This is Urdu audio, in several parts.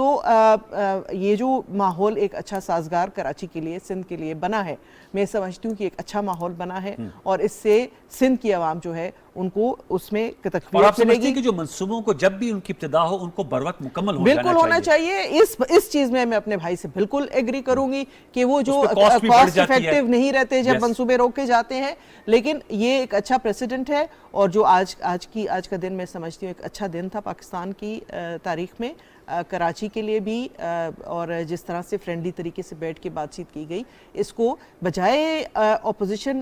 تو یہ جو ماحول ایک اچھا سازگار کراچی کے لیے سندھ کے لیے بنا ہے، میں سمجھتی ہوں کہ ایک اچھا ماحول بنا ہے اور اس سے سندھ کی عوام جو ہے ان کو اس میں اور آپ تقویت ملے سمجھتے ہیں گی. کہ جو منصوبوں کو جب بھی ان کی ابتدا ہو ان کو بر وقت مکمل ہو جانا بالکل ہونا چاہیے. اس چیز میں اپنے بھائی سے بالکل ایگری کروں گی کہ وہ جو اس پہ cost بھی بڑھ کاسٹ جاتی ہے. افیکٹو نہیں رہتے جب Yes. منصوبے روکے جاتے ہیں، لیکن یہ ایک اچھا پریسیڈنٹ ہے اور جو آج کا دن میں سمجھتی ہوں ایک اچھا دن تھا پاکستان کی تاریخ میں، کراچی کے لیے بھی، اور جس طرح سے فرینڈلی طریقے سے بیٹھ کے بات چیت کی گئی، اس کو بجائے اپوزیشن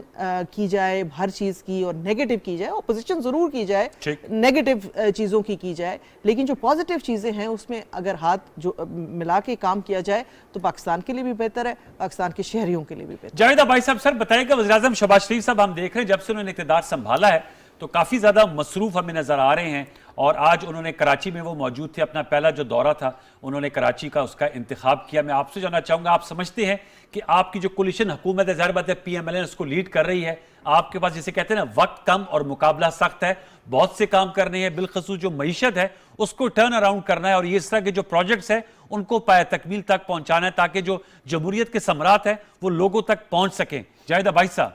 کی جائے ہر چیز کی اور نیگیٹو کی جائے، اپوزیشن ضرور کی جائے، نیگیٹو چیزوں کی جائے، لیکن جو پازیٹیو چیزیں ہیں اس میں اگر ہاتھ جو ملا کے کام کیا جائے تو پاکستان کے لیے بھی بہتر ہے، پاکستان کے شہریوں کے لیے بھی بہتر ہے. جاوید بھائی صاحب، سر بتائیں گا، وزیراعظم شہباز شریف صاحب ہم دیکھ رہے ہیں جب سے انہوں نے اقتدار سنبھالا ہے تو کافی زیادہ مصروف ہمیں نظر آ رہے ہیں، اور آج انہوں نے کراچی میں وہ موجود تھے، اپنا پہلا جو دورہ تھا انہوں نے کراچی کا اس کا انتخاب کیا. میں آپ سے جاننا چاہوں گا، آپ سمجھتے ہیں کہ آپ کی جو کولیشن حکومت ہے، ظاہر بات ہے پی ایم ایل این اس کو لیڈ کر رہی ہے، آپ کے پاس جسے کہتے ہیں نا وقت کم اور مقابلہ سخت ہے، بہت سے کام کرنے ہیں، بالخصوص جو معیشت ہے اس کو ٹرن اراؤنڈ کرنا ہے اور یہ اس طرح کے جو پروجیکٹس ہیں ان کو پایہ تکمیل تک پہنچانا ہے تاکہ جو جمہوریت کے ثمرات ہیں وہ لوگوں تک پہنچ سکیں. جاوید بھائی صاحب.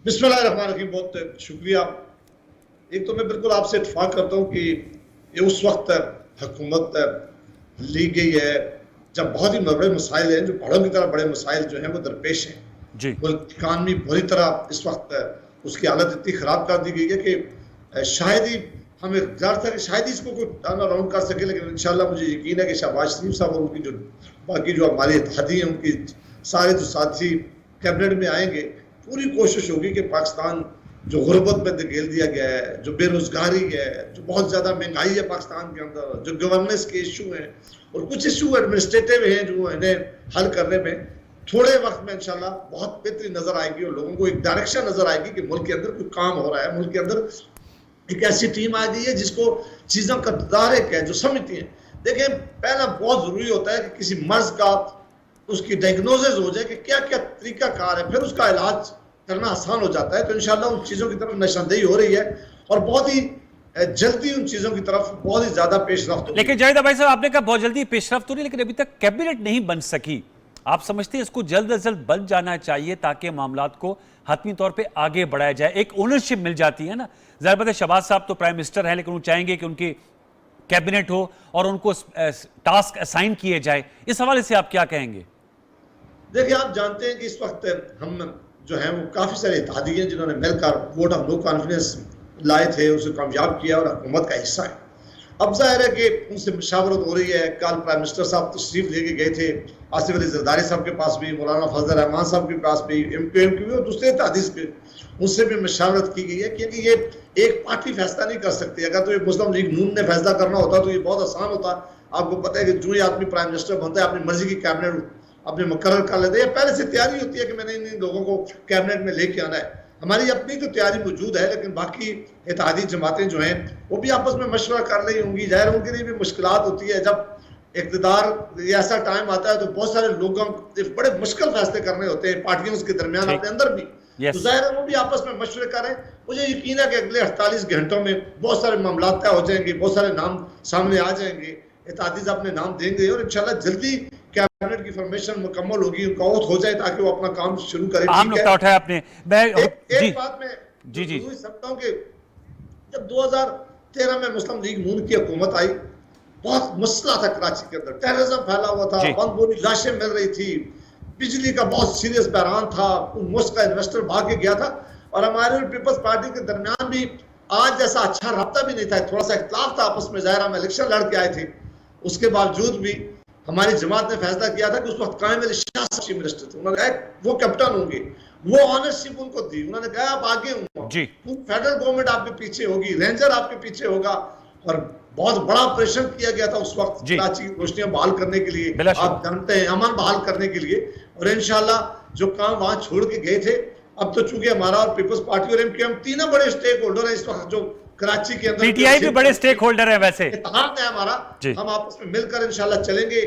بسم اللہ الرحمن الرحیم، بہت شکریہ. ایک تو میں بالکل آپ سے اتفاق کرتا ہوں کہ یہ اس وقت حکومت لی گئی ہے جب بہت ہی بڑے مسائل ہیں، جو پہاڑوں کی طرح بڑے مسائل جو ہیں وہ درپیش ہیں. جی. اکانومی بری طرح اس وقت اس کی حالت اتنی خراب کر دی گئی ہے کہ شاید ہی ہمیں ظاہر تھا کہ شاید ہی اس کو کوئی ٹرن اراؤنڈ کر سکے، لیکن انشاءاللہ مجھے یقین ہے کہ شہباز شریف صاحب اور ان کی جو باقی جو ہماری اتحادی ہیں ان کی سارے جو ساتھی کیبنٹ میں آئیں گے، پوری کوشش ہوگی کہ پاکستان جو غربت میں دھکیل دیا گیا ہے، جو بے روزگاری ہے، جو بہت زیادہ مہنگائی ہے پاکستان کے اندر، جو گورننس کے ایشو ہیں اور کچھ ایشو ایڈمنسٹریٹو ہیں جو انہیں حل کرنے میں تھوڑے وقت میں انشاءاللہ بہت بہتری نظر آئے گی اور لوگوں کو ایک ڈائریکشن نظر آئے گی کہ ملک کے اندر کوئی کام ہو رہا ہے. ملک کے اندر ایک ایسی ٹیم آ گئی ہے جس کو چیزوں کا تدارک ہے، جو سمجھتی ہیں. دیکھیں، پہلا بہت ضروری ہوتا ہے کہ کسی مرض کا اس کی ڈائگنوزز ہو جائے کہ کیا کیا طریقہ کار ہے، پھر اس کا علاج کرنا آسان ہو جاتا ہے. تو انشاءاللہ ان چیزوں کی طرف نشاندہی ہو رہی ہے اور بہت ہی جلدی ان چیزوں کی طرف بہت ہی زیادہ پیش رفت ہوگی. لیکن جاوید بھائی صاحب، آپ نے کہا بہت جلدی پیش رفت ہو رہی ہے، لیکن ابھی تک کیبنٹ نہیں بن سکی. آپ سمجھتے ہیں اس کو جلد از جلد بن جانا چاہیے تاکہ معاملات کو حتمی طور پہ آگے بڑھایا جائے؟ ایک اونرشپ مل جاتی ہے نا. ظاہر بات ہے شہباز صاحب تو پرائم منسٹر ہیں، لیکن وہ چاہیں گے کہ ان کی کیبنٹ ہو اور ان کو ٹاسک اسائن کیے جائے. اس حوالے سے آپ کیا کہیں گے؟ دیکھیں، آپ جانتے ہیں کہ اس وقت ہم جو ہیں وہ کافی سارے اتحادی ہیں جنہوں نے مل کر ووٹ آف نو کانفیڈنس لائے تھے، اسے کامیاب کیا اور حکومت کا حصہ ہے. اب ظاہر ہے کہ ان سے مشاورت ہو رہی ہے. کل پرائم منسٹر صاحب تشریف لے کے گئے تھے آصف علی زرداری صاحب کے پاس بھی، مولانا فضل الرحمان صاحب کے پاس بھی، ایم کیو ایم کی بھی اور دوسرے اتحادی کے، ان سے بھی مشاورت کی گئی ہے کیونکہ یہ ایک پارٹی فیصلہ نہیں کر سکتی. اگر تو یہ مسلم لیگ نون نے فیصلہ کرنا ہوتا تو یہ بہت آسان ہوتا. آپ کو پتہ ہے کہ جو ہی آدمی پرائم منسٹر بنتا ہے اپنی مرضی کی کیبنٹ اپنے مقرر کر لیتے ہیں. پہلے سے تیاری ہوتی ہے کہ میں نے ان لوگوں کو کیبنٹ میں لے کے آنا ہے. ہماری اپنی تو تیاری موجود ہے، لیکن باقی اتحادی جماعتیں جو ہیں وہ بھی آپس میں مشورہ کر رہی ہوں گی. ظاہر ان کے لیے بھی مشکلات ہوتی ہے. جب اقتدار ایسا ٹائم آتا ہے تو بہت سارے لوگوں کو بڑے مشکل فیصلے کرنے ہوتے ہیں پارٹیوں کے درمیان اپنے اندر بھی. تو ظاہر ہے وہ بھی آپس میں مشورے کر رہے ہیں. مجھے یقین ہے کہ اگلے 48 گھنٹوں میں بہت سارے معاملات طے ہو جائیں گے، بہت سارے نام سامنے آ جائیں گے، اتحادی اپنے نام دیں گے اور انشاءاللہ جلدی کیبنٹ کی فارمیشن مکمل ہوگی، ان کا اوت ہو جائے تاکہ وہ اپنا کام شروع کرے. اہم نقطہ اٹھایا آپ نے. ایک بات میں ضرور سمجھتا ہوں کہ جب 2013 میں مسلم لیگ نون کی حکومت آئی، بہت مسئلہ تھا کراچی کے اندر، ٹیررزم پھیلا ہوا تھا، بند گولی لاشیں مل رہی تھی، بجلی کا بہت سیریس بحران تھا، ملک کا انویسٹر بھاگ کے گیا تھا اور ہمارے اور پیپلز پارٹی کے درمیان بھی آج جیسا اچھا رابطہ بھی نہیں تھا. تھوڑا سا اختلاف تھا آپس میں. ظاہر ہم الیکشن لڑ کے آئے تھے، اس کے باوجود بھی ہماری جماعت نے فیصلہ کیا تھا کہ اس وقت قائم علی شاہ صاحب چیف منسٹر تھے. انہوں نے کہا وہ کیپٹن ہوں گے، وہ آنرشپ ان کو دی. انہوں نے کہا آپ آگے ہوں، فیڈرل گورنمنٹ آپ کے پیچھے ہوگی، رینجر آپ کے پیچھے ہوگا. اور بہت بڑا آپریشن کیا گیا تھا اس وقت کراچی کی روشنیاں بحال کرنے کے لیے، آپ جانتے ہیں، امن بحال کرنے کے لیے. اور انشاءاللہ جو کام وہاں چھوڑ کے گئے تھے، اب تو چونکہ ہمارا اور پیپلز پارٹی اور ایم کیو ایم تینوں بڑے سٹیک ہولڈر ہیں اس وقت جو کراچی کے اندر، پی ٹی آئی بھی بڑے سٹیک ہولڈر ہیں. ویسے اتحاد ہے ہمارا، ہم آپس میں مل کر انشاءاللہ چلیں گے،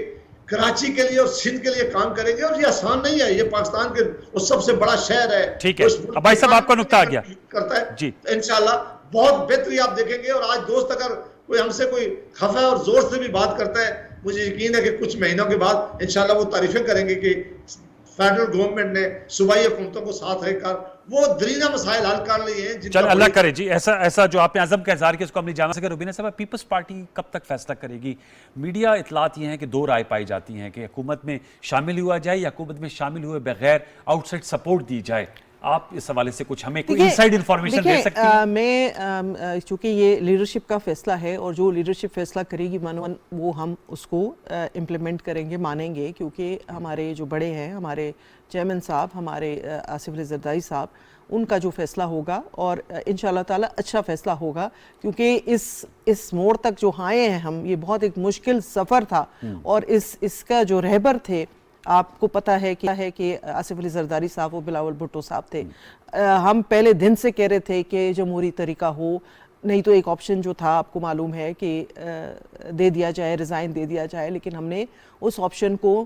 کراچی کے لیے اور سندھ کے لیے کام کریں گے. اور یہ آسان نہیں ہے، یہ پاکستان کے وہ سب سے بڑا شہر ہے. ٹھیک ہے بھائی صاحب، آپ کا نقطہ آ گیا کرتا ہے. انشاءاللہ بہت بہتری آپ دیکھیں گے. اور آج دوست اگر کوئی ہم سے کوئی خفا اور زور سے بھی بات کرتا ہے، مجھے یقین ہے کہ کچھ مہینوں کے بعد انشاءاللہ وہ تعریفیں کریں گے کہ فیڈرل گورنمنٹ نے صوبائی حکومتوں کو ساتھ رہ کر وہ درینہ مسائل حل کر لیے ہیں. چل اللہ کرے جی. ایسا جو آپ نے عزم کا اظہار کیا اس کو ہم نہیں جانا سکے. روبینہ صاحب, پیپلز پارٹی کب تک فیصلہ کرے گی؟ میڈیا اطلاعات یہ ہیں کہ دو رائے پائی جاتی ہیں کہ حکومت میں شامل ہوا جائے یا حکومت میں شامل ہوئے بغیر آؤٹ سائڈ سپورٹ دی جائے. آپ اس حوالے سے کچھ ہمیں کوئی انسائیڈ انفارمیشن دے سکتی ہیں؟ میں چونکہ یہ لیڈرشپ کا فیصلہ ہے اور جو لیڈرشپ فیصلہ کرے گی وہ ہم اس کو امپلیمنٹ کریں گے, مانیں گے, کیونکہ ہمارے جو بڑے ہیں, ہمارے چیئرمین صاحب, ہمارے آصف علی زرداری صاحب, ان کا جو فیصلہ ہوگا اور انشاءاللہ تعالی اچھا فیصلہ ہوگا. کیونکہ اس موڑ تک جو آئے ہیں ہم, یہ بہت ایک مشکل سفر تھا اور اس کا جو رہبر تھے, آپ کو پتہ ہے کہ آصف علی زرداری صاحب و بلاول بھٹو صاحب تھے. ہم پہلے دن سے کہہ رہے تھے کہ جمہوری طریقہ ہو, نہیں تو ایک آپشن جو تھا آپ کو معلوم ہے کہ دے دیا جائے, ریزائن دے دیا جائے, لیکن ہم نے اس آپشن کو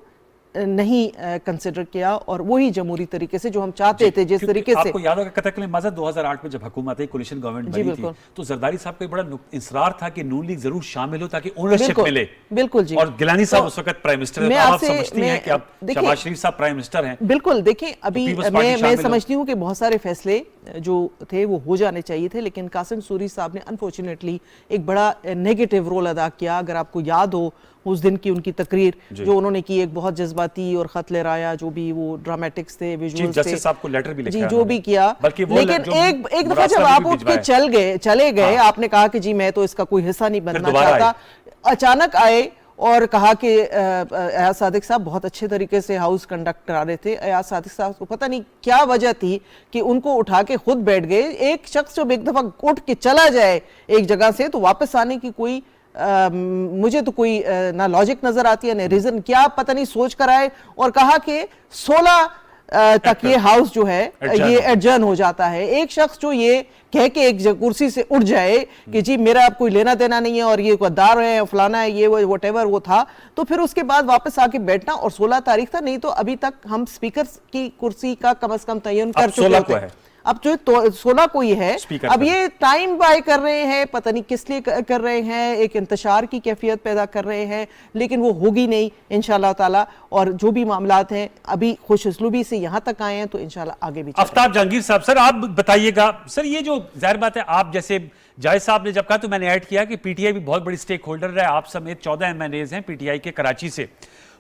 نہیں کنسیڈر کیا اور وہی جمہوری طریقے سے جو ہم چاہتے تھے جس طریقے سے. آپ کو یاد ہوگا قطع مازہ 2008 میں جب حکومت کولیشن گورنمنٹ بنی تھی تو زرداری صاحب کا بڑا اصرار تھا کہ نون لیگ ضرور شامل ہو تاکہ اونرشپ ملے. بالکل جی. اور گیلانی صاحب اس وقت پرائم منسٹر ہیں, تو آپ سمجھتی ہیں کہ اب شہباز شریف صاحب پرائم منسٹر ہیں. بالکل. دیکھیں ابھی میں سمجھتی ہوں کہ بہت سارے فیصلے جو تھے وہ ہو جانے چاہیے تھے, لیکن قاسم سوری صاحب نے انفارچونیٹلی ایک بڑا نیگیٹو رول ادا کیا. اگر آپ کو یاد ہو اس دن کی ان کی تقریر جو انہوں نے کی, ایک بہت جذباتی اور خط لہرایا, جو بھی وہ ڈرامیٹکس تھے, ویژولز تھے, جسٹس صاحب کو لیٹر بھی لکھا جی جو بھی کیا. لیکن ایک دفعہ جب آپ اٹھ کے چلے گئے, آپ نے کہا کہ جی میں تو اس کا کوئی حصہ نہیں بننا چاہتا, اچانک آئے اور کہا کہ ایاز صادق صاحب بہت اچھے طریقے سے ہاؤس کنڈکٹ کرا رہے تھے. ایاز صادق صاحب کو پتہ نہیں کیا وجہ تھی کہ ان کو اٹھا کے خود بیٹھ گئے. ایک شخص جب ایک دفعہ اٹھ کے چلا جائے ایک جگہ سے تو واپس آنے کی کوئی مجھے تو کوئی نہ لاجک نظر آتی ہے نہ ریزن, کیا پتہ نہیں سوچ کر آئے اور کہا کہ 16 تک یہ ہاؤس جو ہے یہ ایڈجرن ہو جاتا ہے. ایک شخص جو یہ کہہ کے ایک کرسی سے اٹھ جائے کہ جی میرا اب کوئی لینا دینا نہیں ہے اور یہ غدار ہے, فلانا ہے, یہ وٹ ایور وہ تھا, تو پھر اس کے بعد واپس آ کے بیٹھنا. اور 16 تاریخ تھا, نہیں تو ابھی تک ہم سپیکر کی کرسی کا کم از کم تعین کر چکے تھے. اب جو 16 کو یہ ہے, اب یہ ٹائم بائی کر رہے ہیں, پتہ نہیں کس لیے کر رہے ہیں, ایک انتشار کی کیفیت پیدا کر رہے ہیں, لیکن وہ ہوگی نہیں انشاءاللہ تعالی. اور جو بھی معاملات ہیں ابھی خوش اسلوبی سے یہاں تک آئے ہیں تو انشاءاللہ آگے بھی. آفتاب جہانگیر صاحب, سر آپ بتائیے گا, سر یہ جو ظاہر بات ہے آپ جیسے جائز صاحب نے جب کہا تو میں نے ایڈ کیا کہ پی ٹی آئی بھی بہت بڑی سٹیک ہولڈر ہے, آپ سمیت 14 MNAs ہیں پی ٹی آئی کے کراچی سے.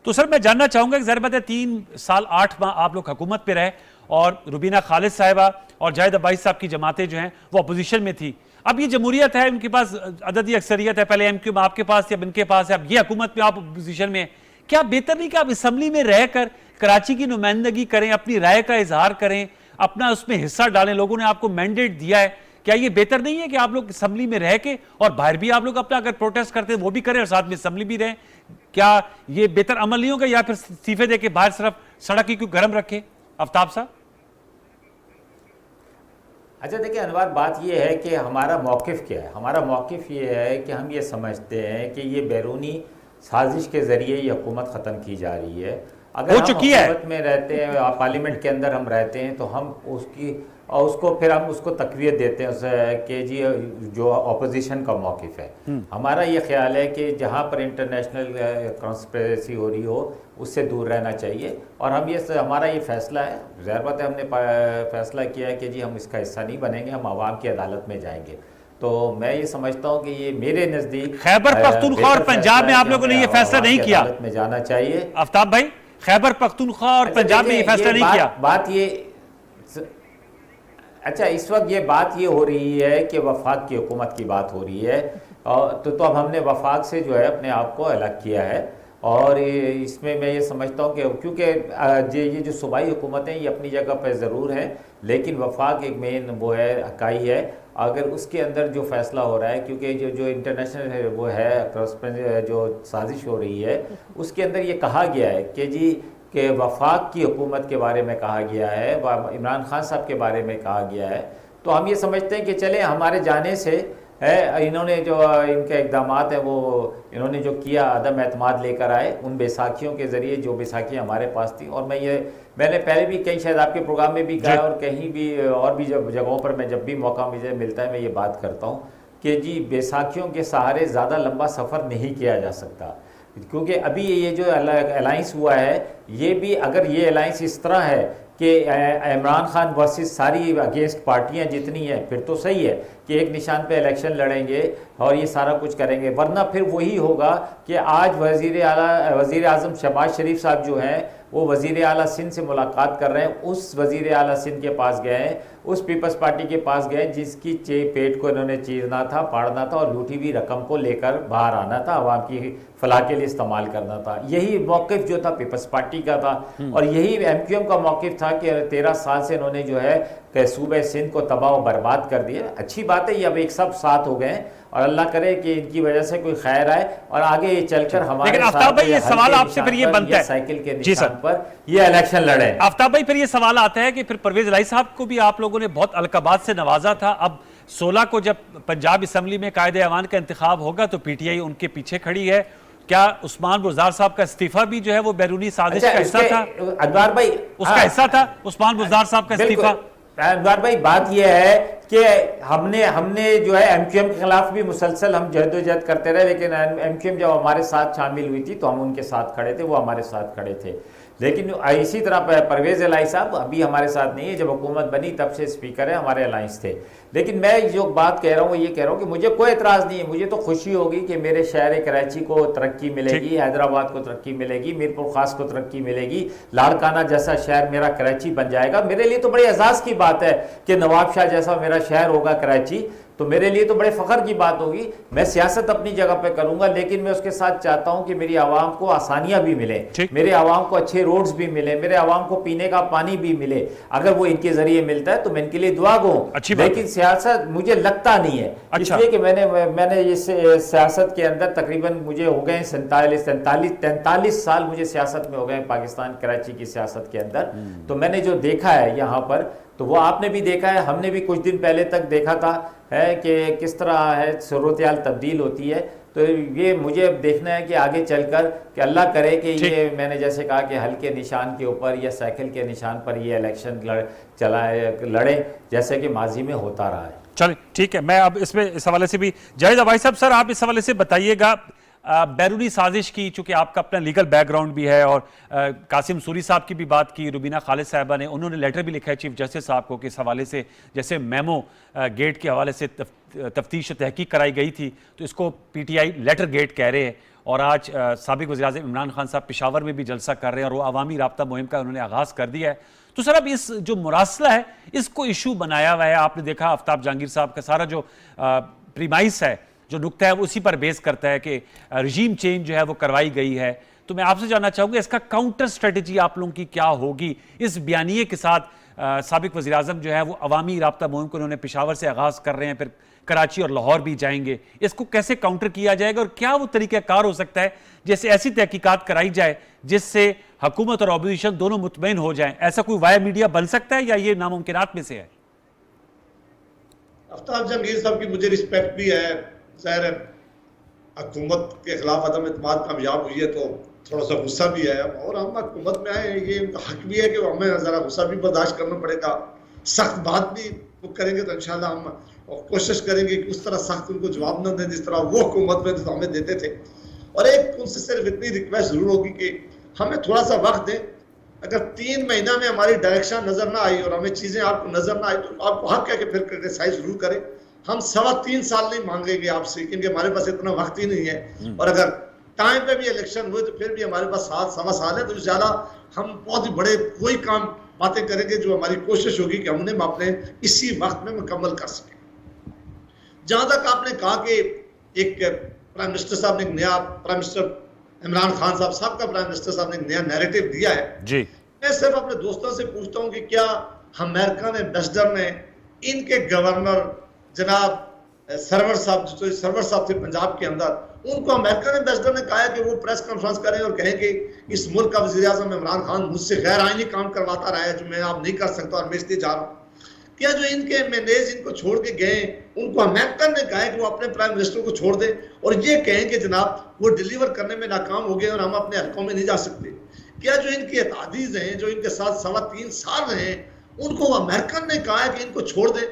تو سر میں جاننا چاہوں گا کہ ظاہر بات ہے 3 سال 8 ماہ آپ لوگ حکومت پہ رہے اور روبینہ خالد صاحبہ اور جاہد عباس صاحب کی جماعتیں جو ہیں وہ اپوزیشن میں تھی. اب یہ جمہوریت ہے, ان کے پاس عددی اکثریت ہے, پہلے MQ میں آپ کے پاس یا ان کے پاس ہے, اب یہ حکومت میں آپ اپوزیشن میں ہیں. کیا بہتر نہیں کہ آپ اسمبلی میں رہ کر کراچی کی نمائندگی کریں, اپنی رائے کا اظہار کریں, اپنا اس میں حصہ ڈالیں؟ لوگوں نے آپ کو مینڈیٹ دیا ہے, کیا یہ بہتر نہیں ہے کہ آپ لوگ اسمبلی میں رہ کے اور باہر بھی آپ لوگ اپنا اگر پروٹیسٹ کرتے ہیں وہ بھی کریں اور ساتھ میں اسمبلی بھی رہیں؟ کیا یہ بہتر عمل نہیں ہوگا یا پھر استعفے دے کے باہر صرف سڑک کی کیوں گرم رکھے؟ آفتاب صاحب. اچھا دیکھیں انوار, بات یہ ہے کہ ہمارا موقف کیا ہے. ہمارا موقف یہ ہے کہ ہم یہ سمجھتے ہیں کہ یہ بیرونی سازش کے ذریعے یہ حکومت ختم کی جا رہی ہے. اگر ہم حکومت میں رہتے ہیں, پارلیمنٹ کے اندر ہم رہتے ہیں, تو ہم اس کو پھر ہم اس کو تقویت دیتے ہیں کہ جی جو اپوزیشن کا موقف ہے. ہمارا یہ خیال ہے کہ جہاں پر انٹرنیشنل کانسپریسی ہو رہی ہو اس سے دور رہنا چاہیے, اور ہمارا یہ فیصلہ ہے. ظاہر بات ہے ہم نے فیصلہ کیا ہے کہ جی ہم اس کا حصہ نہیں بنیں گے, ہم عوام کی عدالت میں جائیں گے. تو میں یہ سمجھتا ہوں کہ یہ میرے نزدیک خیبر پختونخوا اور پنجاب میں آپ لوگوں نے یہ فیصلہ نہیں کیا, عدالت میں جانا چاہیے. آفتاب بھائی, خیبر پختونخوا اور پنجاب میں یہ فیصلہ نہیں کیا. بات یہ اچھا اس وقت یہ بات یہ ہو رہی ہے کہ وفاق کی حکومت کی بات ہو رہی ہے, تو اب ہم نے وفاق سے جو ہے اپنے آپ کو الگ کیا ہے. اور اس میں یہ سمجھتا ہوں کہ کیونکہ یہ جو صوبائی حکومتیں یہ اپنی جگہ پہ ضرور ہیں, لیکن وفاق ایک مین وہ ہے, اکائی ہے. اگر اس کے اندر جو فیصلہ ہو رہا ہے, کیونکہ جو انٹرنیشنل ہے وہ ہے جو سازش ہو رہی ہے, اس کے اندر یہ کہا گیا ہے کہ جی کہ وفاق کی حکومت کے بارے میں کہا گیا ہے, عمران خان صاحب کے بارے میں کہا گیا ہے. تو ہم یہ سمجھتے ہیں کہ چلیں ہمارے جانے سے انہوں نے جو ان کے اقدامات ہیں وہ انہوں نے جو کیا, عدم اعتماد لے کر آئے ان بیساکھیوں کے ذریعے, جو بیساکھیاں ہمارے پاس تھیں. اور میں نے پہلے بھی کہیں شاید آپ کے پروگرام میں بھی کہا اور کہیں بھی اور بھی جگہوں پر میں جب بھی موقع مجھے ملتا ہے میں یہ بات کرتا ہوں کہ جی بیساکھیوں کے سہارے زیادہ لمبا سفر نہیں کیا جا سکتا. کیونکہ ابھی یہ جو الائنس ہوا ہے یہ بھی اگر یہ الائنس اس طرح ہے کہ عمران خان ورسز ساری اگینسٹ پارٹیاں جتنی ہیں پھر تو صحیح ہے کہ ایک نشان پہ الیکشن لڑیں گے اور یہ سارا کچھ کریں گے، ورنہ پھر وہی ہوگا کہ آج وزیر اعظم شہباز شریف صاحب جو ہیں وہ وزیر اعلیٰ سندھ سے ملاقات کر رہے ہیں، اس وزیر اعلیٰ سندھ کے پاس گئے ہیں، اس پیپلز پارٹی کے پاس گئے جس کی پیٹ کو انہوں نے چیرنا تھا، پاڑنا تھا اور لوٹی ہوئی رقم کو لے کر باہر آنا تھا، عوام کی فلاح کے لیے استعمال کرنا تھا۔ یہی موقف جو تھا پیپلز پارٹی کا تھا اور یہی ایم کیو ایم کا موقف تھا کہ 13 سال سے انہوں نے جو ہے کہ صوبہ سندھ کو تباہ و برباد کر دیا۔ اچھی بات ہے یہ اب ایک سب ساتھ ہو گئے ہیں اور اللہ کرے کہ ان کی وجہ سے کوئی خیر آئے اور آگے یہ چل کر ہمارے لیکن آفتاب بھائی یہ سوال آپ سے پھر یہ بنتا ہے سائیکل کے نشان پر یہ الیکشن لڑے۔ آفتاب بھائی پھر یہ سوال آتا ہے کہ پھر پرویز الہی صاحب کو بھی آپ لوگوں نے بہت القابات سے نوازا تھا، اب 16 کو جب پنجاب اسمبلی میں قائد ایوان کا انتخاب ہوگا تو پی ٹی آئی ان کے پیچھے کھڑی ہے، کیا عثمان بزدار صاحب کا استعفیٰ بھی جو ہے وہ بیرونی سازش کا حصہ تھا؟ انوار بھائی اس کا حصہ تھا عثمان بزدار صاحب کا استعفیٰ؟ انوار بھائی بات یہ ہے کہ ہم نے جو ہے ایم کیو ایم کے خلاف بھی مسلسل ہم جہد و جہد کرتے رہے، لیکن ایم کیو ایم جب ہمارے ساتھ شامل ہوئی تھی تو ہم ان کے ساتھ کھڑے تھے، وہ ہمارے ساتھ کھڑے تھے۔ لیکن اسی طرح پرویز الہی صاحب ابھی ہمارے ساتھ نہیں ہے، جب حکومت بنی تب سے اسپیکر ہے، ہمارے الائنس تھے۔ لیکن میں جو بات کہہ رہا ہوں وہ یہ کہہ رہا ہوں کہ مجھے کوئی اعتراض نہیں ہے، مجھے تو خوشی ہوگی کہ میرے شہر کراچی کو ترقی ملے گی، حیدرآباد کو ترقی ملے گی، میر پور خاص کو ترقی ملے گی، لاڑکانہ جیسا شہر میرا کراچی بن جائے گا۔ میرے لیے تو بڑے اعزاز کی بات ہے کہ نواب شاہ جیسا میرا شہر ہوگا کراچی، تو میرے لیے تو بڑے فخر کی بات ہوگی۔ میں سیاست اپنی جگہ پہ کروں گا، لیکن میں اس کے ساتھ چاہتا ہوں کہ میری عوام کو آسانیاں بھی ملیں، میرے عوام کو اچھے روڈز بھی ملیں، میرے عوام کو پینے کا پانی بھی ملے۔ اگر وہ ان کے ذریعے ملتا ہے تو میں ان کے لیے دعا گو، لیکن سیاست مجھے لگتا نہیں ہے، اس لیے کہ میں نے اس سیاست کے اندر تقریباً مجھے ہو گئے 43 سال مجھے سیاست میں ہو گئے پاکستان کراچی کی سیاست کے اندر، تو میں نے جو دیکھا ہے یہاں پر تو وہ آپ نے بھی دیکھا ہے، ہم نے بھی کچھ دن پہلے تک دیکھا تھا ہے کہ کس طرح ہے صورتحال تبدیل ہوتی ہے۔ تو یہ مجھے اب دیکھنا ہے کہ آگے چل کر کہ اللہ کرے کہ یہ میں نے جیسے کہا کہ ہلکے نشان کے اوپر یا سائیکل کے نشان پر یہ الیکشن لڑے جیسے کہ ماضی میں ہوتا رہا ہے۔ چلیں ٹھیک ہے، میں اب اس حوالے سے بھی جاہد عباسی صاحب سر آپ اس حوالے سے بتائیے گا، بیرونی سازش کی چونکہ آپ کا اپنا لیگل بیک گراؤنڈ بھی ہے اور قاسم سوری صاحب کی بھی بات کی، روبینہ خالد صاحبہ نے انہوں نے لیٹر بھی لکھا ہے چیف جسٹس صاحب کو کہ اس حوالے سے جیسے میمو گیٹ کے حوالے سے تفتیش و تحقیق کرائی گئی تھی تو اس کو PTI letter gate کہہ رہے ہیں، اور آج سابق وزیر اعظم عمران خان صاحب پشاور میں بھی جلسہ کر رہے ہیں اور وہ عوامی رابطہ مہم کا انہوں نے آغاز کر دیا ہے۔ تو سر اب اس جو مراسلہ ہے اس کو ایشو بنایا ہوا ہے، آپ نے دیکھا آفتاب جہانگیر صاحب کا سارا جو پریمائس ہے جو نقطہ ہے وہ اسی پر بیس کرتا ہے کہ رجیم چینج جو ہے وہ کروائی گئی ہے۔ تو میں آپ سے جاننا چاہوں گا اس کا کاؤنٹر سٹریٹجی آپ لوگوں کی کیا ہوگی اس بیانیے کے ساتھ؟ سابق وزیر اعظم جو ہے وہ عوامی رابطہ مہم کو انہوں نے پشاور سے آغاز کر رہے ہیں، پھر کراچی اور لاہور بھی جائیں گے، اس کو کیسے کاؤنٹر کیا جائے گا اور کیا وہ طریقہ کار ہو سکتا ہے جیسے ایسی تحقیقات کرائی جائے جس سے حکومت اور اپوزیشن دونوں مطمئن ہو جائیں؟ ایسا کوئی وایا میڈیا بن سکتا ہے یا یہ ناممکنات میں سے ہے؟ آفتاب جہانگیر صاحب کی مجھے رسپیکٹ بھی ہے، ظاہر ہے حکومت کے خلاف عدم اعتماد کامیاب ہوئی ہے تو تھوڑا سا غصہ بھی ہے، اور ہم حکومت میں آئے ہیں، یہ حق بھی ہے کہ ہمیں ذرا غصہ بھی برداشت کرنا پڑے گا، سخت بات بھی وہ کریں گے تو انشاءاللہ ہم کوشش کریں گے کہ اس طرح سخت ان کو جواب نہ دیں جس طرح وہ حکومت میں ہمیں دیتے تھے۔ اور ایک ان سے صرف اتنی ریکویسٹ ضرور ہوگی کہ ہمیں تھوڑا سا وقت دیں، اگر 3 مہینہ میں ہماری ڈائریکشن نظر نہ آئی اور ہمیں چیزیں آپ کو نظر نہ آئی تو آپ کو حق ہے کہ پھر کرٹیسائز ضرور کریں۔ ہم 3.25 سال نہیں مانگیں گے آپ سے کیونکہ ہمارے پاس اتنا وقت ہی نہیں ہے، اور اگر ٹائم پہ بھی الیکشن ہوئے تو پھر بھی ہمارے پاس 7 سال ہے، تو انشاءاللہ ہم بہت ہی بڑے وہی کام باتیں کریں گے جو ہماری کوشش ہوگی کہ ہم نے اپنے اسی وقت میں مکمل کر سکیں۔ جہاں تک آپ نے کہا کہ ایک پرائم منسٹر صاحب نے ایک نیا پرائم منسٹر عمران خان صاحب کا پرائم منسٹر صاحب نے ایک نیا نیریٹو دیا ہے، جی میں صرف اپنے دوستوں سے پوچھتا ہوں کہ کیا امریکن ایمبیسڈر نے ان کے گورنر جناب سرور صاحب تھے پنجاب کے اندر، ان کو امریکن ایمبیسڈر نے کہا ہے کہ وہ پریس کانفرنس کریں اور کہیں کہ اس ملک کا وزیر اعظم عمران خان مجھ سے غیر آئینی کام کرواتا رہا ہے جو میں اب نہیں کر سکتا اور میں اس لیے جا رہا ہوں؟ کیا جو ان کے مینیج ان کو چھوڑ کے گئے ان کو امریکن نے کہا ہے کہ وہ اپنے پرائم منسٹر کو چھوڑ دیں اور یہ کہیں کہ جناب وہ ڈیلیور کرنے میں ناکام ہو گئے اور ہم اپنے حلقوں میں نہیں جا سکتے؟ کیا جو ان کے اتحادیز ہیں جو ان کے ساتھ 3.25 سال رہے ہیں ان کو امریکن نے کہا ہے کہ ان کو چھوڑ دیں؟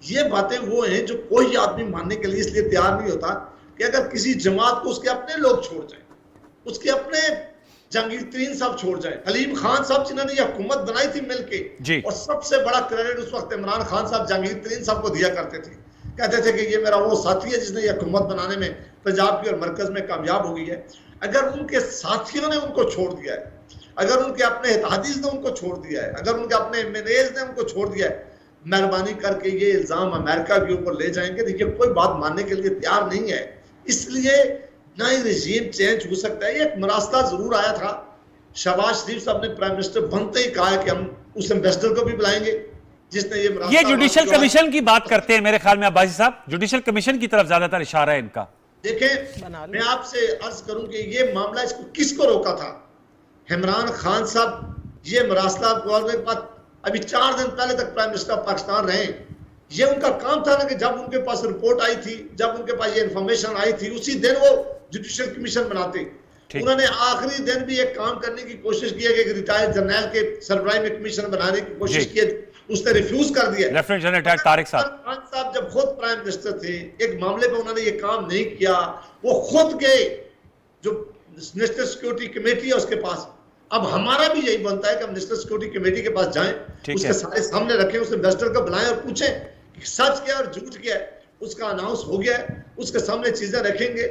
یہ باتیں وہ ہیں جو کوئی آدمی ماننے کے لیے اس لیے تیار نہیں ہوتا کہ اگر کسی جماعت کو اس کے اپنے لوگ چھوڑ جائیں اس کے اپنے جہانگیر ترین صاحب چھوڑ جائیں، حلیم خان صاحب جنہوں نے یہ حکومت بنائی تھی مل کے، اور سب سے بڑا کریڈٹ اس وقت عمران خان صاحب جہانگیر ترین صاحب کو دیا کرتے تھے، کہتے تھے کہ یہ میرا وہ ساتھی ہے جس نے یہ حکومت بنانے میں پنجاب کی اور مرکز میں کامیاب ہو گئی ہے۔ اگر ان کے ساتھیوں نے ان کو چھوڑ دیا ہے، اگر ان کے اپنے اتحادیز نے ان کو چھوڑ دیا ہے، اگر ان کے اپنے MNAs نے ان کو چھوڑ دیا ہے، مہربانی کر کے یہ الزام امریکہ کے اوپر لے جائیں گے، دیکھیے کوئی بات ماننے کے لیے تیار نہیں ہے۔ اس لیے نہ ہی رژیم چینج ہو سکتا ہے۔ ایک مراسلہ ضرور آیا تھا، شہباز شریف صاحب نے پرائم منسٹر بنتے ہی کہا ہے کہ ہم اس ایمبیسڈر کو بھی بلائیں گے جس نے یہ مراسلہ، یہ جوڈیشل کمیشن کی بات کرتے ہیں میرے خیال میں عباسی صاحب، جوڈیشل کمیشن کی طرف زیادہ تر اشارہ ہے ان کا۔ دیکھیں میں آپ سے عرض کروں کہ یہ معاملہ اس کو کس کو روکا تھا؟ عمران خان صاحب یہ مراسلہ ابھی 4 دن پہلے تک پرائم منسٹر پاکستان رہے، یہ ان کا کام تھا نا کہ جب ان کے پاس رپورٹ آئی تھی، جب ان کے پاس یہ انفارمیشن آئی تھی، اسی دن وہ جوڈیشل کمیشن بناتے۔ انہوں نے آخری دن بھی ایک کام کرنے کی کوشش کی ہے کہ ریٹائرڈ جرنیل کے سربراہی میں کمیشن بنانے کی کوشش کی ہے، اس نے ریفیوز کر دیا۔ لیفٹیننٹ جنرل طارق صاحب، خان صاحب جب خود پرائم منسٹر تھے، ایک معاملے پہ انہوں نے یہ کام نہیں کیا، وہ خود گئے جو نیشنل سیکیورٹی کمیٹی ہے اس کے پاس۔ اب ہمارا بھی یہی بنتا ہے کہ ہم نیشنل سیکیورٹی کمیٹی کے پاس جائیں، اس کے سارے سامنے رکھیں، اس انویسٹر کو بلائیں اور پوچھیں کہ سچ کیا اور جھوٹ کیا ہے۔ اس کا اناؤنس ہو گیا ہے، اس کے سامنے چیزیں رکھیں گے۔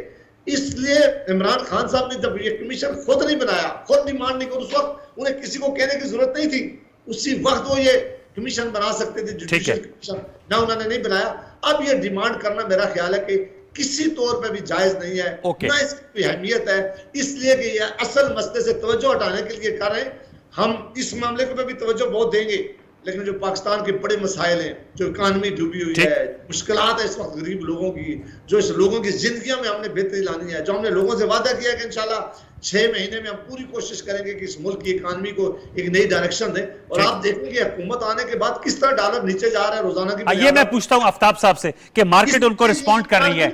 اس لیے عمران خان صاحب نے جب یہ کمیشن خود نہیں بنایا، خود ڈیمانڈ نہیں کی، اس وقت انہیں کسی کو کہنے کی ضرورت نہیں تھی، اسی وقت وہ یہ کمیشن بنا سکتے تھے، جوڈیشل کمیشن، نہ انہوں نے نہیں بنایا۔ اب یہ ڈیمانڈ کرنا میرا خیال ہے کہ کسی طور پہ بھی جائز نہیں ہے، نہ اس کی اہمیت ہے، اس لیے کہ یہ اصل مسئلے سے توجہ ہٹانے کے لیے کر رہے ہیں۔ ہم اس معاملے کو بھی توجہ بہت دیں گے، لیکن جو پاکستان کے بڑے مسائل ہیں، جو اکانومی ڈوبی ہوئی ہے، مشکلات ہے اس وقت غریب لوگوں کی، جو اس لوگوں کی زندگیوں میں ہم نے بہتری لانی ہے، جو ہم نے لوگوں سے وعدہ کیا ہے کہ انشاءاللہ 6 مہینے میں ہم پوری کوشش کریں گے کہ اس ملک کی اکانومی کو ایک نئی ڈائریکشن دیں، اور آپ دیکھیں گے حکومت آنے کے بعد کس طرح ڈالر نیچے جا رہا ہے روزانہ کی۔ یہ میں پوچھتا ہوں آفتاب صاحب سے کہ مارکیٹ ان کو رسپونڈ کر رہی ہے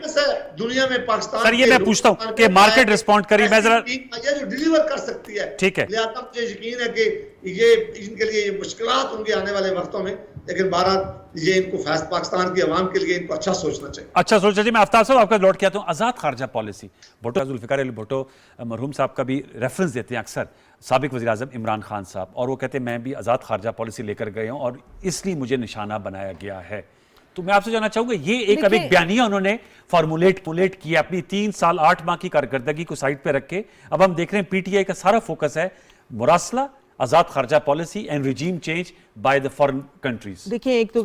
دنیا میں پاکستان، سر یہ میں پوچھتا ہوں کہ مارکیٹ رسپونڈ کر رہی ہے، میں ذرا یہ جو ڈیلیور کر سکتی ہے، ٹھیک ہے، لہٰذا مجھے یقین ہے کہ یہ ان کے لیے یہ مشکلات ہوں گی آنے والے وقتوں میں، لیکن بہرحال یہ ان کو پاکستان کی عوام کے لیے ان کو اچھا سوچنا چاہیے۔ اچھا سوچنا چاہیے۔ میں آفتاب صاحب آپ کا لوٹ کیا ہوں، آزاد خارجہ پالیسی، بھٹو ذوالفقار علی بھٹو مرحوم صاحب کا بھی ریفرنس دیتے ہیں اکثر، سابق وزیر اعظم عمران خان صاحب، اور وہ کہتے ہیں میں بھی آزاد خارجہ پالیسی لے کر گئے ہوں اور اس لیے مجھے نشانہ بنایا گیا ہے۔ تو میں آپ سے جاننا چاہوں گا یہ ایک اب ایک بیانیہ انہوں نے فارمولیٹ کیا اپنی 3 سال 8 ماہ کی کارکردگی کو سائڈ پہ رکھ کے، اب ہم دیکھ رہے ہیں PTI کا سارا فوکس ہے مراسلہ، آزاد خارجہ policy and regime change by the foreign countries. دیکھیں ایک تو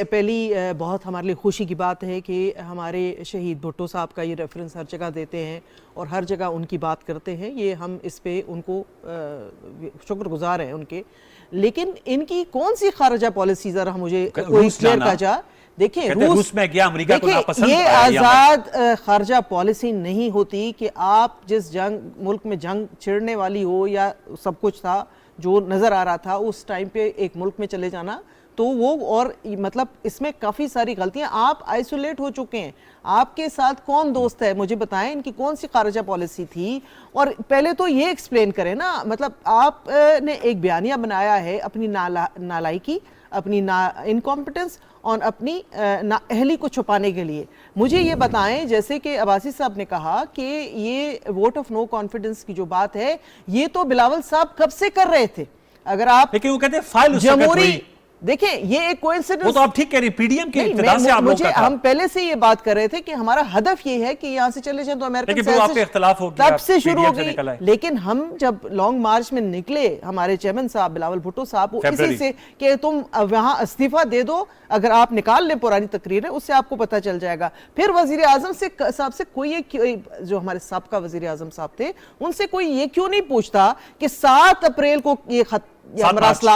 پہلی بہت ہمارے لیے خوشی کی بات ہے کہ ہمارے شہید بھٹو صاحب کا یہ ریفرنس ہر جگہ دیتے ہیں اور ہر جگہ ان کی بات کرتے ہیں، یہ ہم اس پہ ان کو شکر گزار ہیں ان کے۔ لیکن ان کی کون سی خارجہ پالیسی ذرا مجھے کوئی کلیئر کا جا۔ دیکھیں روس میں گیا، امریکہ کو ناپسند، یہ آزاد خارجہ پالیسی نہیں ہوتی کہ آپ جس ملک میں جنگ چھڑنے والی ہو یا سب کچھ تھا جو نظر آ رہا تھا اس ٹائم پہ ایک ملک میں چلے جانا، تو وہ اور مطلب اس میں کافی ساری غلطیاں، آپ آئسولیٹ ہو چکے ہیں، آپ کے ساتھ کون دوست ہے مجھے بتائیں، ان کی کون سی خارجہ پالیسی تھی؟ اور پہلے تو یہ ایکسپلین کریں نا، مطلب آپ نے ایک بیانیہ بنایا ہے اپنی نالائکی، اپنی انکمپٹنس اور اپنی نااہلی کو چھپانے کے لیے۔ مجھے یہ بتائیں، جیسے کہ عباسی صاحب نے کہا کہ یہ ووٹ آف نو کانفیڈنس کی جو بات ہے یہ تو بلاول صاحب کب سے کر رہے تھے، اگر آپ لیکن وہ کہتے ہیں فائل اس وقت ہوئی، دیکھیں یہ ایک کوئنسیڈنس، وہ تو آپ ٹھیک کہہ رہی ہیں، PDM کے ابتدا سے آپ لوگوں کا تھا، ہم پہلے سے یہ بات کر رہے تھے کہ ہمارا ہدف یہ ہے کہ یہاں سے چلے جائیں تو امریکن تب سے شروع ہو گئی، لیکن ہم جب لانگ مارچ میں نکلے، ہمارے چیئرمین صاحب بلاول بھٹو صاحب وہ اسی سے کہ تم وہاں استعفیٰ دے دو، اگر آپ نکال لیں پرانی تقریریں اس سے آپ کو پتہ چل جائے گا۔ پھر وزیر اعظم صاحب سے کوئی جو ہمارے سابقہ وزیر اعظم صاحب تھے ان سے کوئی یہ کیوں نہیں پوچھتا کہ 7 اپریل کو یہ خط یا مراسلہ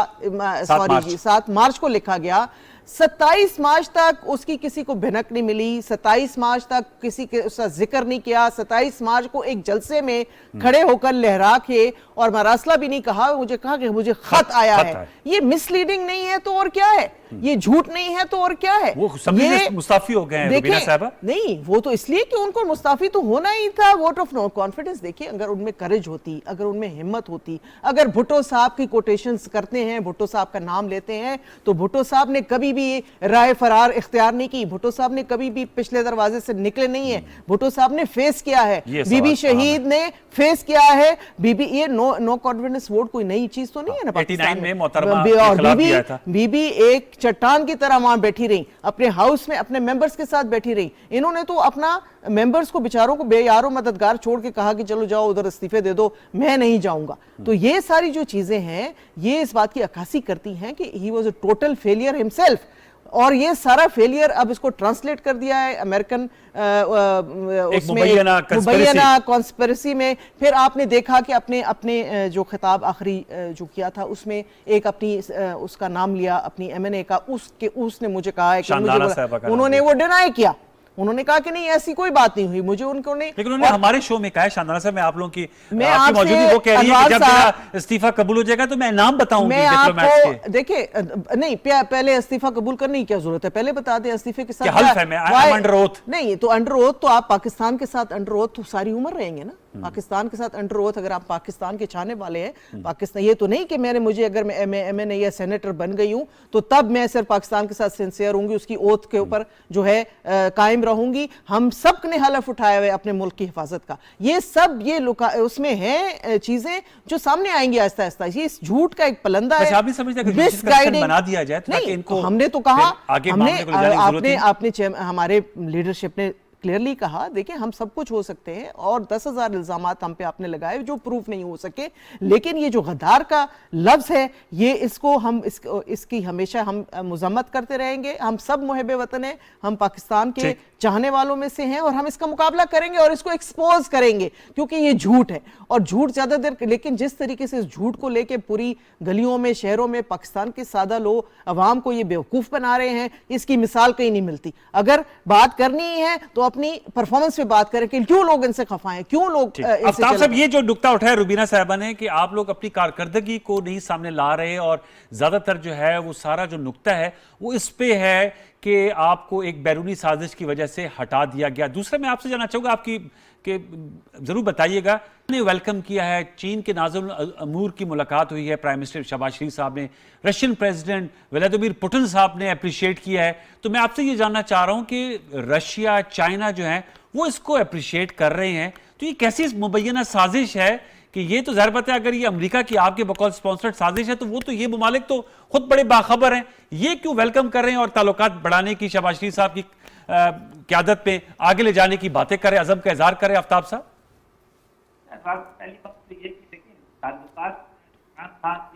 7 مارچ کو لکھا گیا، 27 مارچ تک اس کی کسی کو بھنک نہیں ملی، 27 مارچ تک کسی کے اس کا ذکر نہیں کیا، 27 مارچ کو ایک جلسے میں کھڑے ہو کر لہرا کے اور مراسلہ بھی نہیں کہا، مجھے کہا کہ مجھے خط آیا ہے۔ یہ مس لیڈنگ نہیں ہے تو اور کیا ہے، یہ جھوٹ نہیں ہے تو اور کیا ہے؟ وہ مستعفی ہو گئے ہیں روبینہ صاحبہ، نہیں وہ تو اس لیے کہ ان کو مستعفی تو ہونا ہی تھا، ووٹ آف نو کانفیڈنس۔ دیکھیں اگر ان میں کریج ہوتی، اگر ان میں ہمت ہوتی، اگر بھٹو صاحب کی کوٹیشنز کرتے ہیں، بھٹو صاحب کا نام لیتے ہیں، تو بھٹو صاحب نے کبھی بھی رائے فرار اختیار نہیں کی. بھٹو صاحب نے کبھی بھی پچھلے دروازے سے نکلے نہیں ہیں. بھٹو صاحب نے فیس کیا ہے, بی بی شہید نے فیس کیا ہے. بی بی یہ نو کانفیڈنس ووٹ کوئی نئی چیز تو نہیں ہے نا پاکستان میں. بی بی ایک چٹان کی طرح وہاں بیٹھی رہی, اپنے ہاؤس میں اپنے ممبرز کے ساتھ بیٹھی رہی. انہوں نے تو اپنا ممبرز کو بیچاروں کو بے یارو مددگار چھوڑ کے کہا کہ چلو جاؤ ادھر استعفے دے دو, میں نہیں جاؤں گا. تو یہ ساری جو چیزیں ہیں یہ اس بات کی عکاسی کرتی ہیں کہ he was a total failure himself. اور یہ سارا فیلئر اب اس کو ٹرانسلیٹ کر دیا ہے امریکن اس میں مبینہ کانسپریسی میں. پھر آپ نے دیکھا کہ اپنے جو خطاب آخری جو کیا تھا اس میں ایک اپنی اس کا نام لیا اپنی ایم این اے کا, اس نے مجھے کہا ہے کہ انہوں نے وہ ڈینائی کیا, انہوں نے کہا کہ نہیں ایسی کوئی بات نہیں ہوئی. مجھے ان کو نہیں, لیکن انہوں نے ہمارے شو میں کہا ہے شاندانہ صاحب, میں آپ لوگوں کی موجودگی وہ کہہ رہی ہے کہ جب میرا استعفیٰ قبول ہو جائے گا تو میں انعام بتاؤں گی ڈپلومیٹس کے. دیکھیں نہیں, پہلے استعفیٰ قبول کرنے کی کیا ضرورت ہے, پہلے بتا دیں استعفے کے ساتھ کیا حلف ہے. میں انڈر اوتھ نہیں, تو انڈر اوتھ تو آپ پاکستان کے ساتھ انڈر اوتھ تو ساری عمر رہیں گے نا. پاکستان کے ساتھ انڈر اوتھ اگر آپ پاکستان کے چاہنے والے ہیں, پاکستان یہ تو نہیں کہ مجھے اگر میں ایم این اے یا سینیٹر بن گئی ہوں تو تب میں صرف پاکستان کے ساتھ سنسیئر ہوں گی, اس کی اوتھ کے اوپر جو ہے قائم رہوں گی. ہم سب نے حلف اٹھایا ہوئے اپنے ملک کی حفاظت کا. یہ سب یہ اس میں ہیں چیزیں جو سامنے آئیں گی آہستہ آہستہ. یہ اس جھوٹ کا ایک پلندہ ہے. آپ نہیں سمجھتے کہ جس کنسن بنا دیا جائے تاکہ ان کو ہم نے تو کہا, آپ نے ہمارے لیڈرشپ نے کلیئرلی کہا دیکھیں ہم سب کچھ ہو سکتے ہیں اور 10,000 الزامات ہم پہ آپ نے لگائے جو پروف نہیں ہو سکے, لیکن یہ جو غدار کا لفظ ہے یہ اس کو ہم اس کی ہمیشہ ہم مذمت کرتے رہیں گے. ہم سب محب وطن ہیں, ہم پاکستان کے چاہنے والوں میں سے ہیں اور ہم اس کا مقابلہ کریں گے اور اس کو ایکسپوز کریں گے کیونکہ یہ جھوٹ ہے اور جھوٹ زیادہ دیر. لیکن جس طریقے سے اس جھوٹ کو لے کے پوری گلیوں میں شہروں میں پاکستان کے سادہ لوگ عوام کو یہ بیوقوف بنا رہے ہیں, اس کی مثال کہیں نہیں ملتی. اگر بات کرنی ہے تو اپنی پرفارمنس پہ بات کریں کہ کیوں لوگ ان سے خفا ہیں, کیوں لوگ. آفتاب صاحب یہ جو نکتہ اٹھایا روبینہ صاحبہ نے کہ آپ لوگ اپنی کارکردگی کو نہیں سامنے لا رہے اور زیادہ تر جو ہے وہ سارا جو نکتہ ہے وہ اس پہ ہے کہ آپ کو ایک بیرونی سازش کی وجہ سے ہٹا دیا گیا. دوسرا میں آپ سے جاننا چاہوں گا آپ کی کہ ضرور بتائیے گا, نے ویلکم کیا ہے, چین کے ناظم الامور کی ملاقات ہوئی ہے پرائم منسٹر شہباز شریف صاحب نے, رشین پریزیڈنٹ ولادیمیر پوٹن صاحب نے اپریشیٹ کیا ہے. تو میں آپ سے یہ جاننا چاہ رہا ہوں کہ رشیا چائنا جو ہیں وہ اس کو اپریشیٹ کر رہے ہیں, تو یہ کیسی مبینہ سازش ہے کہ یہ تو ظاہر بات ہے اگر یہ امریکہ کی آپ کے بقول سپانسرڈ سازش ہے تو وہ تو یہ ممالک تو خود بڑے باخبر ہیں, یہ کیوں ویلکم کر رہے ہیں اور تعلقات بڑھانے کی شہباز شریف صاحب کی قیادت پہ آگے لے جانے کی باتیں کرے, عزم کا اظہار کرے. آفتاب صاحب پہلی بات تو یہ کہ دیکھیں تعلقات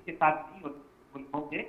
کے ساتھ نہیں ملکوں کے.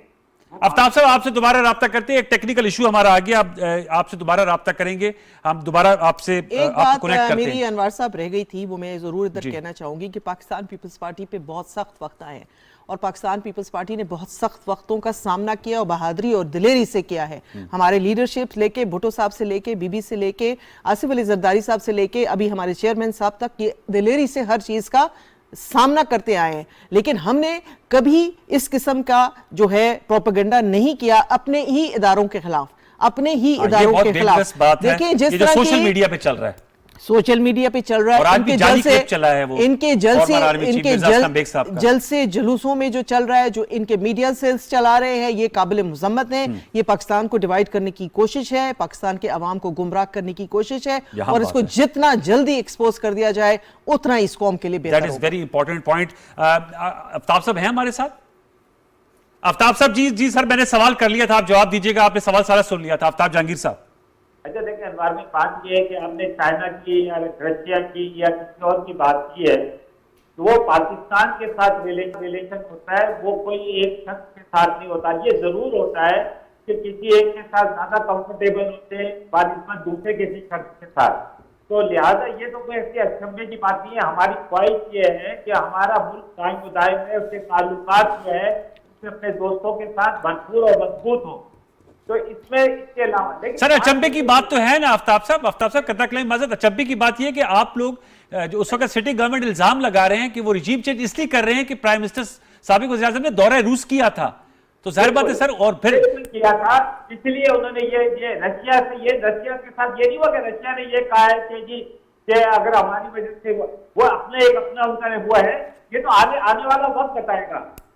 آفتاب صاحب آپ سے دوبارہ رابطہ کرتے ہیں, ایک ٹیکنیکل ایشو ہمارا آ گیا, آپ سے دوبارہ رابطہ کریں گے, ہم دوبارہ آپ سے ایک بات میری انوار صاحب رہ گئی تھی وہ میں ضرور ادھر کہنا چاہوں گی کہ پاکستان پیپلز پارٹی پہ بہت سخت وقت آئے ہیں اور پاکستان پیپلز پارٹی نے بہت سخت وقتوں کا سامنا کیا اور بہادری اور دلیری سے کیا ہے. ہمارے لیڈرشپ لے کے بھٹو صاحب سے لے کے بی بی سے لے کے آصف علی زرداری صاحب سے لے کے ابھی ہمارے چیئرمین صاحب تک یہ دلیری سے ہر چیز کا سامنا کرتے آئے ہیں. لیکن ہم نے کبھی اس قسم کا جو ہے پروپیگنڈا نہیں کیا اپنے ہی اداروں کے خلاف, اپنے ہی اداروں کے خلاف. دیکھیں جس طرح سوشل میڈیا پہ چل رہا ہے, سوشل میڈیا پہ چل رہا ہے, ان کے جلسے جلوسوں میں جو چل رہا ہے, جو ان کے میڈیا سیلز چلا رہے ہیں, یہ قابل مذمت ہیں. یہ پاکستان کو ڈیوائیڈ کرنے کی کوشش ہے, پاکستان کے عوام کو گمراہ کرنے کی کوشش ہے اور اس کو جتنا جلدی ایکسپوز کر دیا جائے اتنا اس قوم کے لیے بہتر ہوگا. Very important point. آفتاب صاحب ہیں ہمارے ساتھ؟ آفتاب صاحب جی سر میں نے سوال کر لیا تھا, آپ جواب دیجیے گا, آپ نے سوال سارا سن لیا تھا. آفتاب جہانگیر صاحب. اچھا دیکھیں انوار میں بات یہ ہے کہ ہم نے چائنا کی یا رشیا کی یا کسی اور کی بات کی ہے تو وہ پاکستان کے ساتھ ریلیشن ہوتا ہے, وہ کوئی ایک شخص کے ساتھ نہیں ہوتا. یہ ضرور ہوتا ہے کہ کسی ایک کے ساتھ زیادہ کمفرٹیبل ہوتے ہیں بنسبت دوسرے کسی شخص کے ساتھ. تو لہٰذا یہ تو کوئی ایسی اچنبھے کی بات نہیں ہے. ہماری خواہش یہ ہے کہ ہمارا ملک قائم و دائم ہے, اس کے تعلقات جو ہے اس میں اپنے دوستوں کے ساتھ بھرپور اور مضبوط ہو. تو اس میں اس کے علاوہ سر اچنبے کی بات تو ہے نا آفتاب صاحب کرتا کلیم معذرت, اچنبے کی بات یہ ہے کہ آپ لوگ جو اس وقت سٹی گورنمنٹ الزام لگا رہے ہیں کہ وہ رجیم چینج اس لیے کر رہے ہیں کہ پرائم منسٹر سابق وزیر اعظم نے دورہ روس کیا تھا, تو ظاہر بات ہے سر, اور پھر کیا تھا اس لیے انہوں نے یہ رشیا کے ساتھ یہ نہیں ہوا کہ رشیا نے یہ کہا ہے کہ جی کہ اگر ہماری وجہ سے وہ اپنا ان کا وہ ہے, یہ تو آنے والا وقت بتائے گا.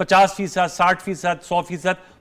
50%, 60%, 100%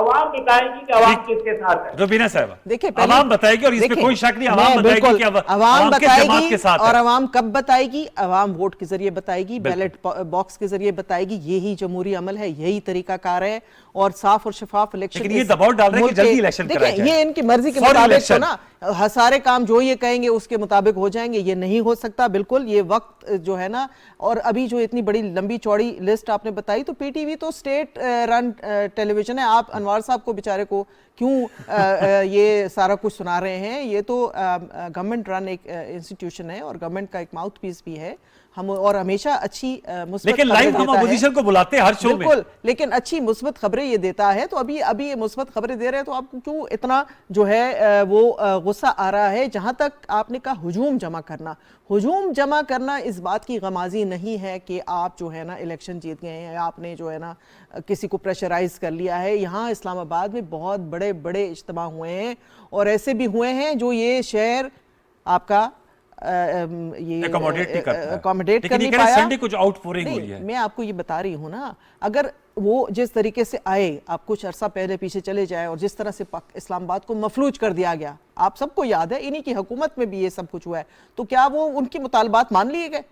عوام بتائے گی کہ عوام کس کے ساتھ ہے. روبینہ صاحبہ دیکھیں عوام بتائے گی، اور اس میں کوئی شک نہیں، عوام بتائے گی کہ عوام کس بتائے جماعت گی. کے ساتھ اور ہے. عوام کب بتائے گی؟ عوام ووٹ کے ذریعے بتائے گی، بیلٹ باکس کے ذریعے بتائے گی. یہی جمہوری عمل ہے، یہی طریقہ کار ہے، اور صاف اور شفاف الیکشن. لیکن یہ دباؤ ڈال رہے ہیں کہ جلدی الیکشن کرایا جائے. یہ ان کی مرضی کے مطابق تو نا سارے کام جو یہ کہیں گے اس کے مطابق ہو جائیں گے، یہ نہیں ہو سکتا. بالکل یہ وقت جو ہے نا، اور ابھی جو اتنی بڑی لمبی چوڑی لسٹ آپ نے بتائی، تو پی ٹی وی تو اسٹیٹ رن ٹیلی ویژن ہے. آپ انوار صاحب کو بیچارے کو کیوں یہ سارا کچھ سنا رہے ہیں؟ یہ تو گورنمنٹ رن ایک انسٹیٹیوشن ہے، اور گورنمنٹ کا ایک ماؤتھ پیس بھی ہے. ہم اور ہمیشہ اچھی مثبت لیکن لائیو ہم اپوزیشن کو بلاتے ہیں ہر شو میں. بالکل، لیکن اچھی مثبت خبریں یہ دیتا ہے. تو ابھی یہ مثبت خبریں دے رہے ہیں، تو آپ کو کیوں اتنا جو ہے وہ غصہ آ رہا ہے؟ جہاں تک آپ نے کہا ہجوم جمع کرنا اس بات کی غمازی نہیں ہے کہ آپ جو ہے نا الیکشن جیت گئے ہیں، آپ نے جو ہے نا کسی کو پریشرائز کر لیا ہے. یہاں اسلام آباد میں بہت بڑے بڑے اجتماع ہوئے ہیں، اور ایسے بھی ہوئے ہیں جو یہ شہر آپ کا یہ اکوموڈیٹ کر نہیں پایا. سنڈے کچھ آؤٹ پورنگ ہوئی ہے. میں آپ کو یہ بتا رہی ہوں نا، اگر وہ جس طریقے سے آئے، آپ کچھ عرصہ پہلے پیچھے چلے جائیں، اور جس طرح سے اسلام آباد کو مفلوج کر دیا گیا، آپ سب کو یاد ہے، انہی کی حکومت میں بھی یہ سب کچھ ہوا ہے. تو کیا وہ ان کی مطالبات مان لیے گئے؟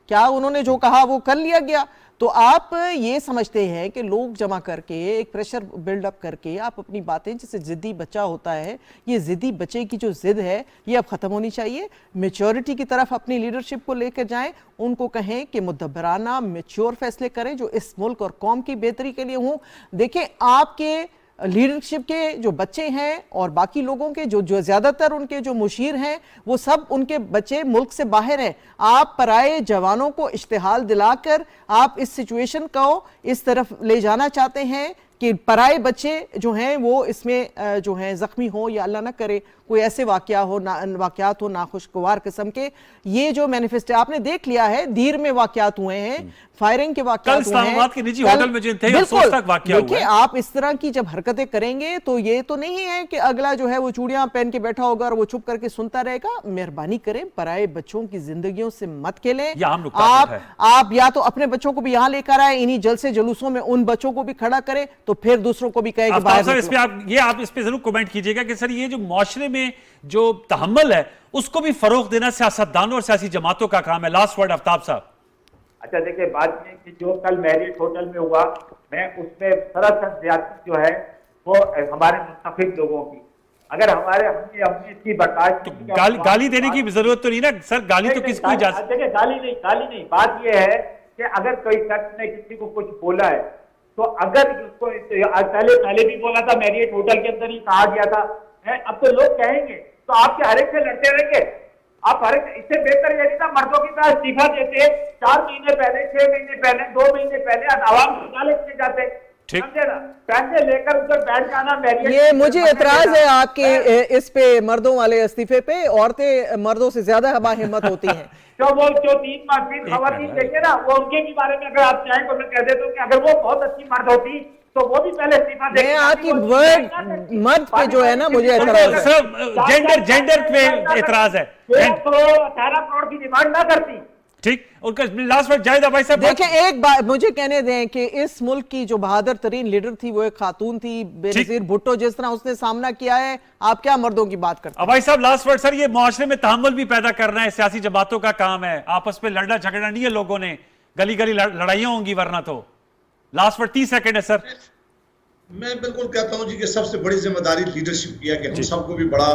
کیا انہوں نے جو کہا وہ کر لیا گیا؟ تو آپ یہ سمجھتے ہیں کہ لوگ جمع کر کے ایک پریشر بلڈ اپ کر کے آپ اپنی باتیں، جسے ضدی بچہ ہوتا ہے، یہ ضدی بچے کی جو ضد ہے یہ اب ختم ہونی چاہیے. میچورٹی کی طرف اپنی لیڈرشپ کو لے کر جائیں، ان کو کہیں کہ مدبرانہ میچور فیصلے کریں جو اس ملک اور قوم کی بہتری کے لیے ہوں. دیکھیں، آپ کے لیڈرشپ کے جو بچے ہیں اور باقی لوگوں کے جو زیادہ تر ان کے جو مشیر ہیں، وہ سب ان کے بچے ملک سے باہر ہیں. آپ پرائے جوانوں کو اشتعال دلا کر آپ اس سچویشن کو اس طرف لے جانا چاہتے ہیں کہ پرائے بچے جو ہیں وہ اس میں جو ہیں زخمی ہوں، یا اللہ نہ کرے کوئی ایسے واقعات ہو ناخوشگوار قسم کے. یہ جو مینیفیسٹو آپ نے دیکھ لیا ہے، دیر میں واقعات ہوئے ہیں، فائرنگ کے واقعات ہوئے ہیں. کل اسلام آباد کے نجی ہوٹل میں جو انتہائی افسوس تک واقعہ ہوا ہے. دیکھیں، آپ اس طرح کی جب حرکتیں کریں گے تو یہ تو نہیں ہے کہ اگلا جو ہے وہ چوڑیاں پہن کے بیٹھا ہوگا اور وہ چھپ کر کے سنتا رہے گا. مہربانی کریں، پرائے بچوں کی زندگیوں سے مت کھیلیں. آپ یا تو اپنے بچوں کو بھی یہاں لے کر آئے، انہی جلسے جلوسوں میں ان بچوں کو بھی کھڑا کریں، تو پھر دوسروں کو بھی کہیں کہ باہر نکلو. آپ اس پہ ضرور کومنٹ کیجئے گا کہ سر یہ جو معاشرے میں جو تحمل ہے اس کو بھی فروغ دینا سیاستدانوں اور سیاسی جماعتوں کا کام ہے. لاسٹ ورڈ آفتاب صاحب. اچھا دیکھیں، بات یہ کہ جو کل میریٹ ہوٹل میں ہوا، میں اس میں سراسر زیادتی جو ہے وہ ہمارے منتخب لوگوں کی، اگر ہم نے اس کی برداشت گالی دینے کی ضرورت تو نہیں نا سر، گالی تو کس کو اجازت؟ دیکھیں، گالی نہیں. بات یہ ہے کہ اگر کوئی شخص نے کسی کو کچھ بولا ہے، تو اگر اس کو پہلے بھی بولا تھا، میریٹ ہوٹل کے اندر ہی کہا گیا تھا، اب تو لوگ کہیں گے تو آپ کے ہر ایک سے لڑتے رہیں گے. آپ ہر ایک، اس سے بہتر یہ نہیں تھا مردوں کی طرح استعفا دیتے 4 مہینے پہلے، 6 مہینے پہلے، 2 مہینے پہلے عوام مطالب کے جاتے. پیسے لے کر ادھر بیٹھ جانا. یہ مجھے اعتراض ہے آپ کے اس پہ، مردوں والے استعفے پہ. عورتیں مردوں سے زیادہ ہمت ہوتی ہیں. وہ جو 3 خواتین دیکھیں نا، وہ ان کے بارے میں اگر آپ چاہیں تو میں کہہ دیتا ہوں کہ اگر وہ بہت اچھی مرد ہوتی تو وہ بھی پہلے استعفا دے. میں آپ کی ورڈ مرد پہ جو ہے نا مجھے اعتراض ہے. جینڈر پہ اعتراض ہے. 18 کروڑ کی ڈیمانڈ نہ کرتی. ٹھیک، ان کا لاسٹ ورڈ جاوید ابائی صاحب. دیکھیں، ایک بات مجھے کہنے دیں کہ اس ملک کی جو بہادر ترین لیڈر تھی وہ ایک خاتون تھی، بینظیر بھٹو. جس طرح اس نے سامنا کیا ہے، آپ کیا مردوں کی بات کرتے ہیں؟ ابائی صاحب لاسٹ ورڈ. سر یہ معاشرے میں تحمل بھی پیدا کرنا ہے، سیاسی جماعتوں کا کام ہے. آپس میں لڑنا جھگڑنا نہیں ہے لوگوں نے، گلی گلی لڑائیاں ہوں گی ورنہ تو. لاسٹ ورڈ 30 سیکنڈ ہے سر. میں بالکل کہتا ہوں جی کہ سب سے بڑی ذمہ داری لیڈرشپ کی ہے کہ ہم سب کو بھی بڑا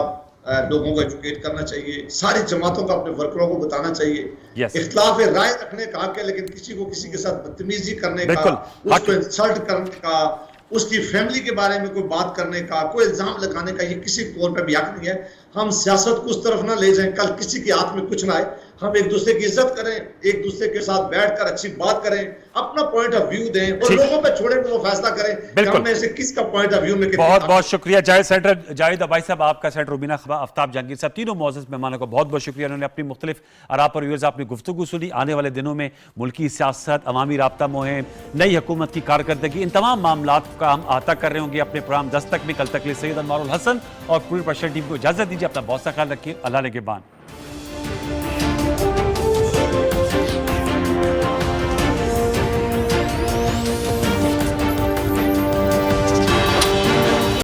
لوگوں کو ایجوکیٹ کرنا چاہیے. ساری جماعتوں کو اپنے ورکروں کو بتانا چاہیے اختلاف رائے رکھنے کا حق ہے، لیکن کسی کو کسی کے ساتھ بدتمیزی کرنے کا، اس کو انسلٹ کرنے کا، اس کی فیملی کے بارے میں کوئی بات کرنے کا، کوئی الزام لگانے کا، یہ کسی طور پہ بھی حق نہیں ہے. ہم سیاست کو اس طرف نہ لے جائیں، کل کسی کے ہاتھ میں کچھ نہ آئے. ہم ایک دوسرے کی عزت کریں، ایک دوسرے کے ساتھ بیٹھ کر اچھی بات کریں، اپنا پوائنٹ آف ویو دیں، اور لوگوں پہ چھوڑیں کہ وہ فیصلہ کریں کہ ہم میں سے کس کا پوائنٹ آف ویو میں. بہت بہت شکریہ جاوید ابائی صاحب، آپ کا سینٹر، روبینہ خبا، آفتاب جہانگیر صاحب، تینوں معزز مہمانوں کو بہت بہت شکریہ. انہوں نے اپنی مختلف آراء پر ویوز اپنی گفتگو سنی. آنے والے دنوں میں ملکی سیاست، عوامی رابطہ مہم، نئی حکومت کی کارکردگی، ان تمام معاملات کا ہم احاطہ کر رہے ہوں گے اپنے پروگرام 10 تک میں. کل تک لیے سید انوار الحسن اور پوری پرشن ٹیم کو اجازت دیجیے. اپنا بہت سا خیال رکھیے. اللہ نگہبان.